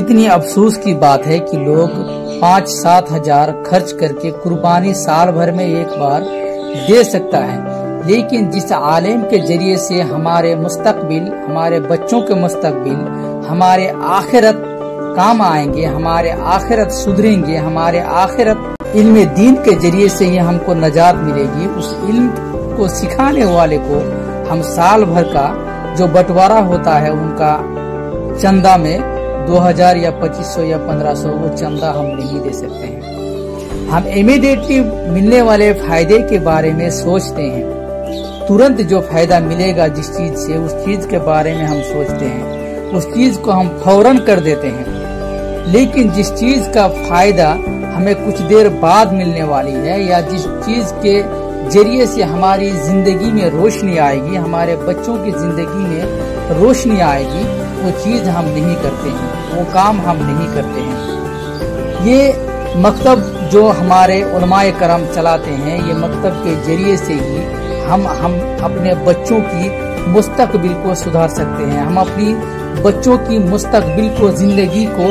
कितनी अफसोस की बात है कि लोग 5-7 हजार खर्च करके कुर्बानी साल भर में एक बार दे सकता है, लेकिन जिस आलिम के जरिए से हमारे मुस्तकबिल, हमारे बच्चों के मुस्तकबिल, हमारे आखिरत काम आएंगे, हमारे आखिरत सुधरेंगे, हमारे आखिरत इल्म दीन के जरिए से ही हमको नजात मिलेगी, उस इल्म को सिखाने वाले को हम साल भर का जो बंटवारा होता है उनका चंदा में 2000 या 2500 या 1500 वो चंदा हम नहीं दे सकते हैं। हम इमीडिएटली मिलने वाले फायदे के बारे में सोचते हैं, तुरंत जो फायदा मिलेगा जिस चीज से, उस चीज के बारे में हम सोचते हैं, उस चीज को हम फौरन कर देते हैं। लेकिन जिस चीज का फायदा हमें कुछ देर बाद मिलने वाली है या जिस चीज के जरिए से हमारी जिंदगी में रोशनी आएगी, हमारे बच्चों की जिंदगी में रोशनी आएगी, वो चीज हम नहीं करते हैं, वो काम हम नहीं करते हैं। ये मकतब जो हमारे उलमाए करम चलाते हैं, ये मकतब के जरिए से ही हम अपने बच्चों की मुस्तकबिल को सुधार सकते हैं। हम अपनी बच्चों की मुस्तकबिल को, जिंदगी को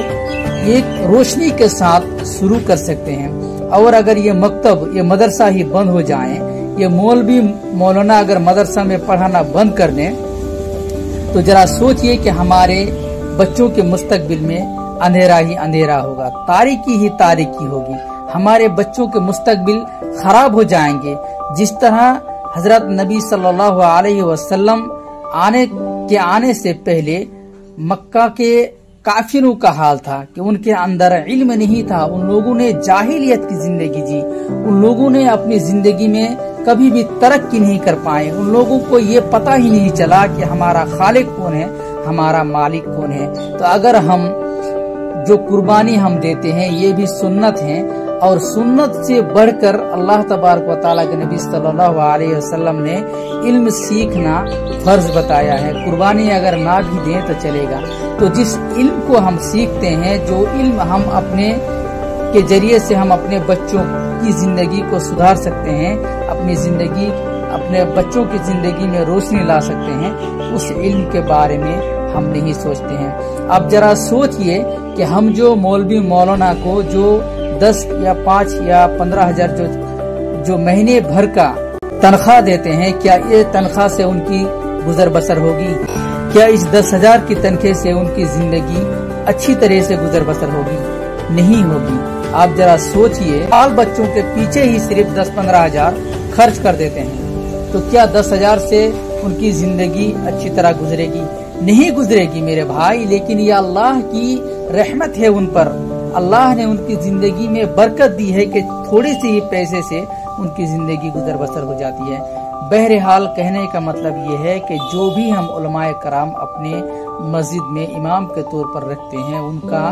एक रोशनी के साथ शुरू कर सकते हैं। और अगर ये मकतब, ये मदरसा ही बंद हो जाए, ये मौलवी मौलाना अगर मदरसा में पढ़ाना बंद कर दें, तो जरा सोचिए कि हमारे बच्चों के मुस्तकबिल में अंधेरा ही अंधेरा होगा, तारीकी ही तारीकी होगी, हमारे बच्चों के मुस्तकबिल खराब हो जाएंगे। जिस तरह हजरत नबी सल्लल्लाहु अलैहि वसल्लम आने से पहले मक्का के काफिरों का हाल था कि उनके अंदर इल्म नहीं था, उन लोगों ने जाहिलियत की जिंदगी जी, उन लोगों ने अपनी जिंदगी में कभी भी तरक्की नहीं कर पाए, उन लोगों को ये पता ही नहीं चला कि हमारा खालिक कौन है, हमारा मालिक कौन है। तो अगर हम जो कुर्बानी हम देते हैं ये भी सुन्नत है, और सुन्नत से बढ़कर अल्लाह तबारक व तआला के नबी सल्लल्लाहु अलैहि वसल्लम ने इल्म सीखना फर्ज बताया है। कुर्बानी अगर ना भी दें तो चलेगा। तो जिस इल्म को हम सीखते हैं, जो इल्म हम अपने के जरिए से हम अपने बच्चों की जिंदगी को सुधार सकते हैं, अपनी जिंदगी, अपने बच्चों की जिंदगी में रोशनी ला सकते हैं, उस इल्म के बारे में हम नहीं सोचते हैं। अब जरा सोचिए कि हम जो मौलवी मौलाना को जो 10 या 5 या 15 हजार जो महीने भर का तनख्वाह देते हैं, क्या ये तनख्वाह से उनकी गुजर बसर होगी? क्या इस 10,000 की तनख्वाह से उनकी जिंदगी अच्छी तरह से गुजर बसर होगी? नहीं होगी। आप जरा सोचिए, बाल बच्चों के पीछे ही सिर्फ 10-15 हजार खर्च कर देते हैं, तो क्या 10,000 से उनकी जिंदगी अच्छी तरह गुजरेगी? नहीं गुजरेगी मेरे भाई। लेकिन ये अल्लाह की रहमत है उन पर, अल्लाह ने उनकी जिंदगी में बरकत दी है कि थोड़े से ही पैसे से उनकी जिंदगी गुजर बसर हो जाती है। बहरहाल कहने का मतलब ये है कि जो भी हम उलमाए कराम अपने मस्जिद में इमाम के तौर पर रखते हैं, उनका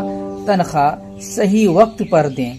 तनख्वाह सही वक्त पर दें।